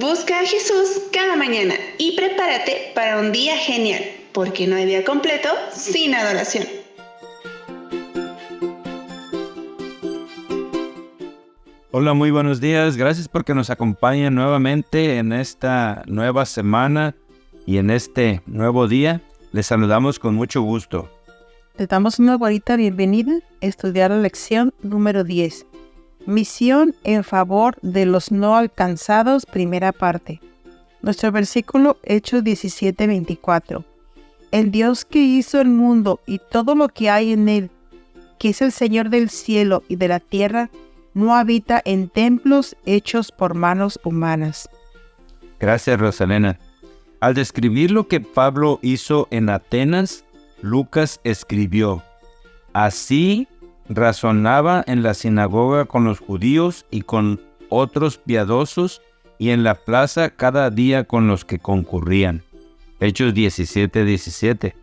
Busca a Jesús cada mañana y prepárate para un día genial, porque no hay día completo sin adoración. Hola, muy buenos días. Gracias porque nos acompañan nuevamente en esta nueva semana y en este nuevo día. Les saludamos con mucho gusto. Les damos una bonita bienvenida a estudiar la lección número 10. Misión en favor de los no alcanzados, primera parte. Nuestro versículo, Hechos 17:24. El Dios que hizo el mundo y todo lo que hay en él, que es el Señor del cielo y de la tierra, no habita en templos hechos por manos humanas. Gracias, Rosalena. Al describir lo que Pablo hizo en Atenas, Lucas escribió: así razonaba en la sinagoga con los judíos y con otros piadosos, y en la plaza cada día con los que concurrían. Hechos 17:17.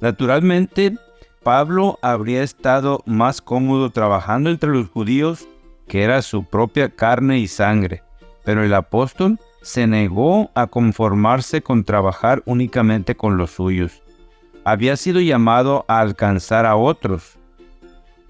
Naturalmente, Pablo habría estado más cómodo trabajando entre los judíos, que era su propia carne y sangre, pero el apóstol se negó a conformarse con trabajar únicamente con los suyos. Había sido llamado a alcanzar a otros.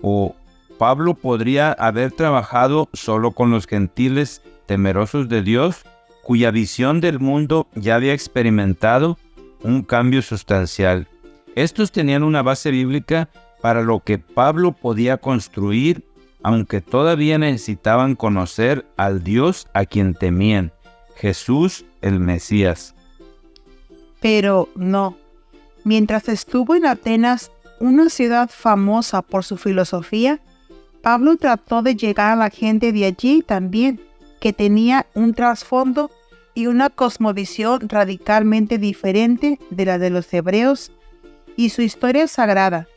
O Pablo podría haber trabajado solo con los gentiles temerosos de Dios, cuya visión del mundo ya había experimentado un cambio sustancial. Estos tenían una base bíblica para lo que Pablo podía construir, aunque todavía necesitaban conocer al Dios a quien temían, Jesús el Mesías. Pero no. Mientras estuvo en Atenas, una ciudad famosa por su filosofía, Pablo trató de llegar a la gente de allí también, que tenía un trasfondo y una cosmovisión radicalmente diferente de la de los hebreos y su historia sagrada,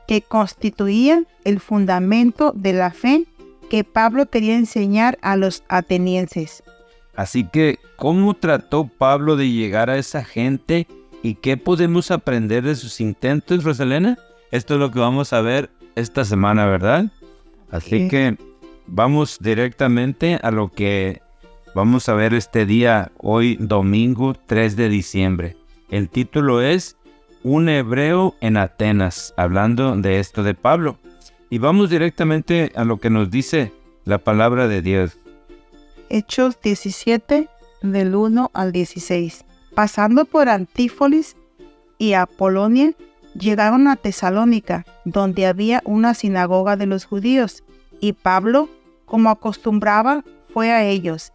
que constituían el fundamento de la fe que Pablo quería enseñar a los atenienses. Así que, ¿cómo trató Pablo de llegar a esa gente y qué podemos aprender de sus intentos, Rosalena? Esto es lo que vamos a ver esta semana, ¿verdad? Así que vamos directamente a lo que vamos a ver este día, hoy domingo 3 de diciembre. El título es Un hebreo en Atenas, hablando de esto de Pablo. Y vamos directamente a lo que nos dice la palabra de Dios. Hechos 17, del 1 al 16. Pasando por Antípolis y Apolonia, llegaron a Tesalónica, donde había una sinagoga de los judíos, y Pablo, como acostumbraba, fue a ellos,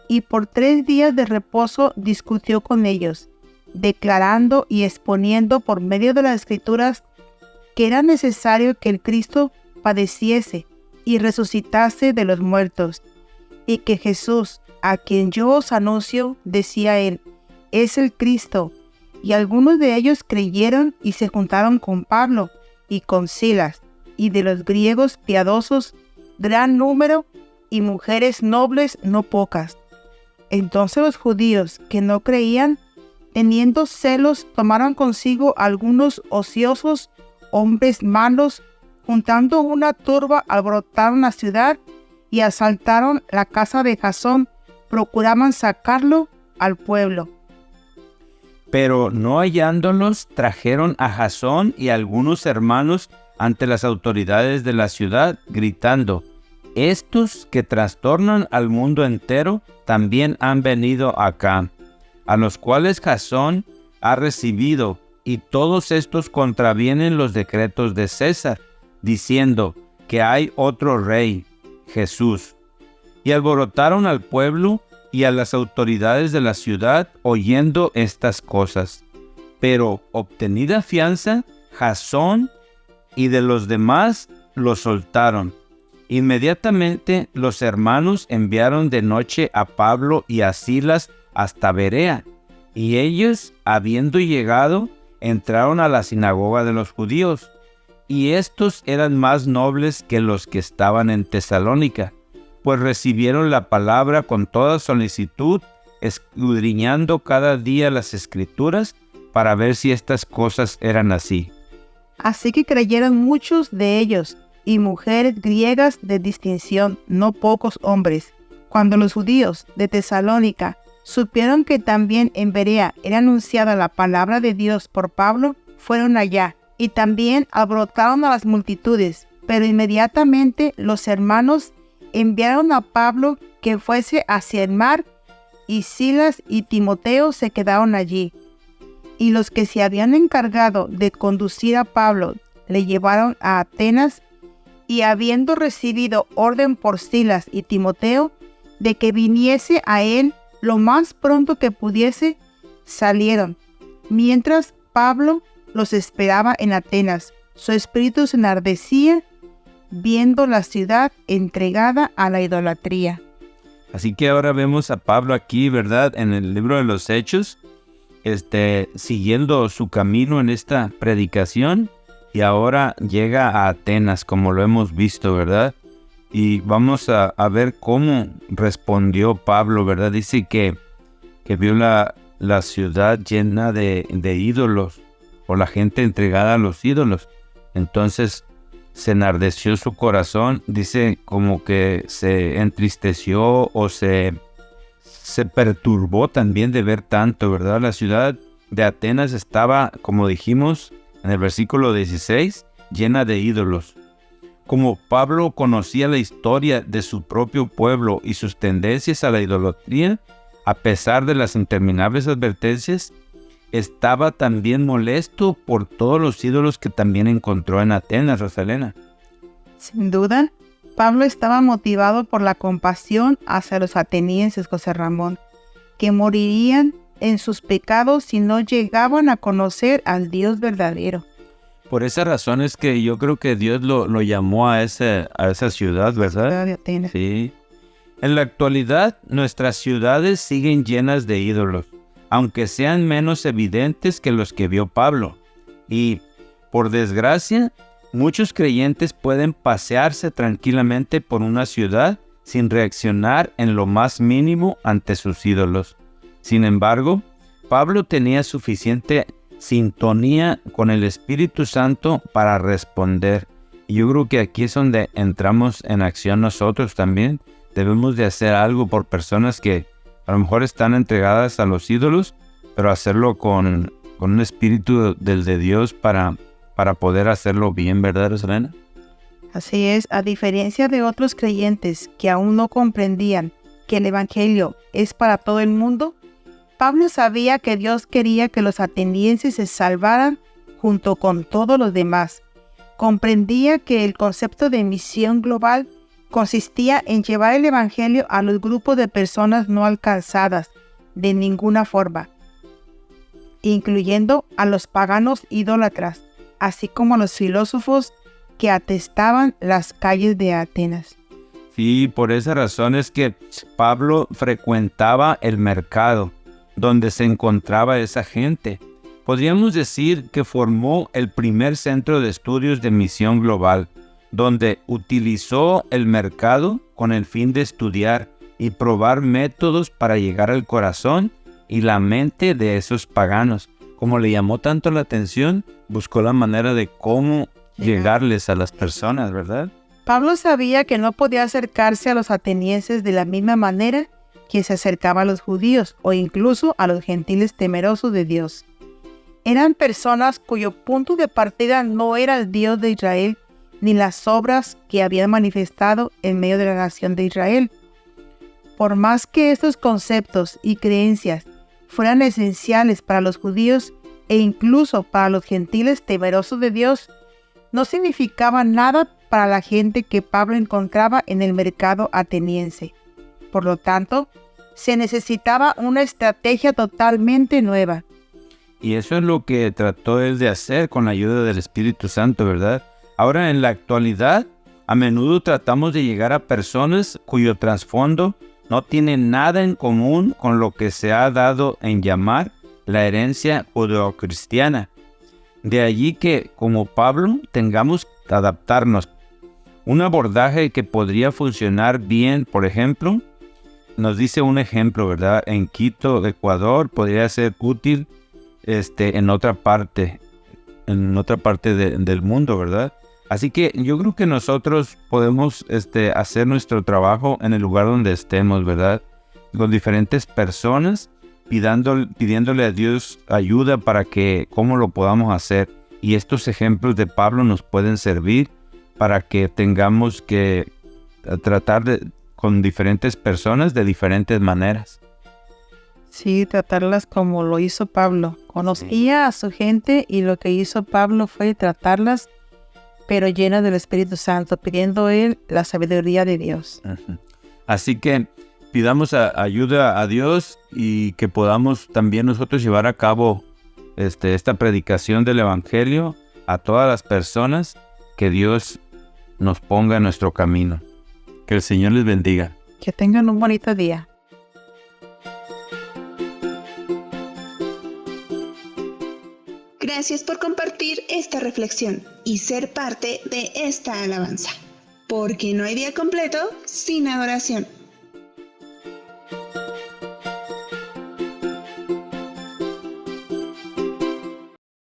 y por 3 días de reposo discutió con ellos, declarando y exponiendo por medio de las Escrituras que era necesario que el Cristo padeciese y resucitase de los muertos, y que Jesús, a quien yo os anuncio, decía él, es el Cristo. Y algunos de ellos creyeron y se juntaron con Pablo y con Silas, y de los griegos piadosos gran número, y mujeres nobles no pocas. Entonces los judíos que no creían, teniendo celos, tomaron consigo algunos ociosos, hombres malos, juntando una turba, alborotaron la ciudad y asaltaron la casa de Jasón, procuraban sacarlo al pueblo. Pero no hallándolos, trajeron a Jasón y a algunos hermanos ante las autoridades de la ciudad, gritando: estos que trastornan al mundo entero también han venido acá, a los cuales Jasón ha recibido, y todos estos contravienen los decretos de César, diciendo que hay otro rey, Jesús. Y alborotaron al pueblo y a las autoridades de la ciudad oyendo estas cosas. Pero obtenida fianza, Jasón y de los demás los soltaron. Inmediatamente los hermanos enviaron de noche a Pablo y a Silas hasta Berea, y ellos, habiendo llegado, entraron a la sinagoga de los judíos, y estos eran más nobles que los que estaban en Tesalónica, pues recibieron la palabra con toda solicitud, escudriñando cada día las Escrituras para ver si estas cosas eran así. Así que creyeron muchos de ellos, y mujeres griegas de distinción, no pocos hombres. Cuando los judíos de Tesalónica supieron que también en Berea era anunciada la palabra de Dios por Pablo, fueron allá y también alborotaron a las multitudes. Pero inmediatamente los hermanos enviaron a Pablo que fuese hacia el mar, y Silas y Timoteo se quedaron allí. Y los que se habían encargado de conducir a Pablo le llevaron a Atenas, y habiendo recibido orden por Silas y Timoteo de que viniese a él lo más pronto que pudiese, salieron, mientras Pablo los esperaba en Atenas. Su espíritu se enardecía viendo la ciudad entregada a la idolatría. Así que ahora vemos a Pablo aquí, ¿verdad? En el libro de los Hechos, siguiendo su camino en esta predicación, y ahora llega a Atenas, como lo hemos visto, ¿verdad? Y vamos a ver cómo respondió Pablo, ¿verdad? Dice que vio la ciudad llena de ídolos, o la gente entregada a los ídolos. Entonces se enardeció su corazón, dice como que se entristeció o se perturbó también de ver tanto, ¿verdad? La ciudad de Atenas estaba, como dijimos en el versículo 16, llena de ídolos. Como Pablo conocía la historia de su propio pueblo y sus tendencias a la idolatría, a pesar de las interminables advertencias, estaba también molesto por todos los ídolos que también encontró en Atenas, Rosalena. Sin duda, Pablo estaba motivado por la compasión hacia los atenienses, José Ramón, que morirían en sus pecados si no llegaban a conocer al Dios verdadero. Por esa razón es que yo creo que Dios lo llamó a esa ciudad, ¿verdad? Ciudad de Atenas. Sí. En la actualidad, nuestras ciudades siguen llenas de ídolos, aunque sean menos evidentes que los que vio Pablo. Y, por desgracia, muchos creyentes pueden pasearse tranquilamente por una ciudad sin reaccionar en lo más mínimo ante sus ídolos. Sin embargo, Pablo tenía suficiente sintonía con el Espíritu Santo para responder. Y yo creo que aquí es donde entramos en acción nosotros también. Debemos de hacer algo por personas que a lo mejor están entregadas a los ídolos, pero hacerlo con un espíritu del de Dios para poder hacerlo bien, ¿verdad, Rosalena? Así es, a diferencia de otros creyentes que aún no comprendían que el Evangelio es para todo el mundo, Pablo sabía que Dios quería que los atenienses se salvaran junto con todos los demás. Comprendía que el concepto de misión global consistía en llevar el Evangelio a los grupos de personas no alcanzadas de ninguna forma, incluyendo a los paganos idólatras, así como a los filósofos que atestaban las calles de Atenas. Sí, por esa razón es que Pablo frecuentaba el mercado donde se encontraba esa gente. Podríamos decir que formó el primer centro de estudios de misión global, donde utilizó el mercado con el fin de estudiar y probar métodos para llegar al corazón y la mente de esos paganos. Como le llamó tanto la atención, buscó la manera de cómo llegarles a las personas, ¿verdad? Pablo sabía que no podía acercarse a los atenienses de la misma manera que se acercaba a los judíos o incluso a los gentiles temerosos de Dios. Eran personas cuyo punto de partida no era el Dios de Israel ni las obras que habían manifestado en medio de la nación de Israel. Por más que estos conceptos y creencias fueran esenciales para los judíos e incluso para los gentiles temerosos de Dios, no significaban nada para la gente que Pablo encontraba en el mercado ateniense. Por lo tanto, se necesitaba una estrategia totalmente nueva. Y eso es lo que trató él de hacer con la ayuda del Espíritu Santo, ¿verdad? Ahora, en la actualidad, a menudo tratamos de llegar a personas cuyo trasfondo no tiene nada en común con lo que se ha dado en llamar la herencia judeocristiana. De allí que, como Pablo, tengamos que adaptarnos. Un abordaje que podría funcionar bien, por ejemplo, nos dice un ejemplo, ¿verdad? En Quito, Ecuador, podría ser útil en otra parte del mundo, ¿verdad? Así que yo creo que nosotros podemos hacer nuestro trabajo en el lugar donde estemos, ¿verdad? con diferentes personas, pidiéndole a Dios ayuda para que cómo lo podamos hacer. Y estos ejemplos de Pablo nos pueden servir para que tengamos que tratar con diferentes personas de diferentes maneras. Sí, tratarlas como lo hizo Pablo. Conocía a su gente y lo que hizo Pablo fue tratarlas, pero llenas del Espíritu Santo, pidiendo él la sabiduría de Dios. Así que pidamos ayuda a Dios y que podamos también nosotros llevar a cabo esta predicación del Evangelio a todas las personas que Dios nos ponga en nuestro camino. Que el Señor les bendiga. Que tengan un bonito día. Gracias por compartir esta reflexión y ser parte de esta alabanza. Porque no hay día completo sin adoración.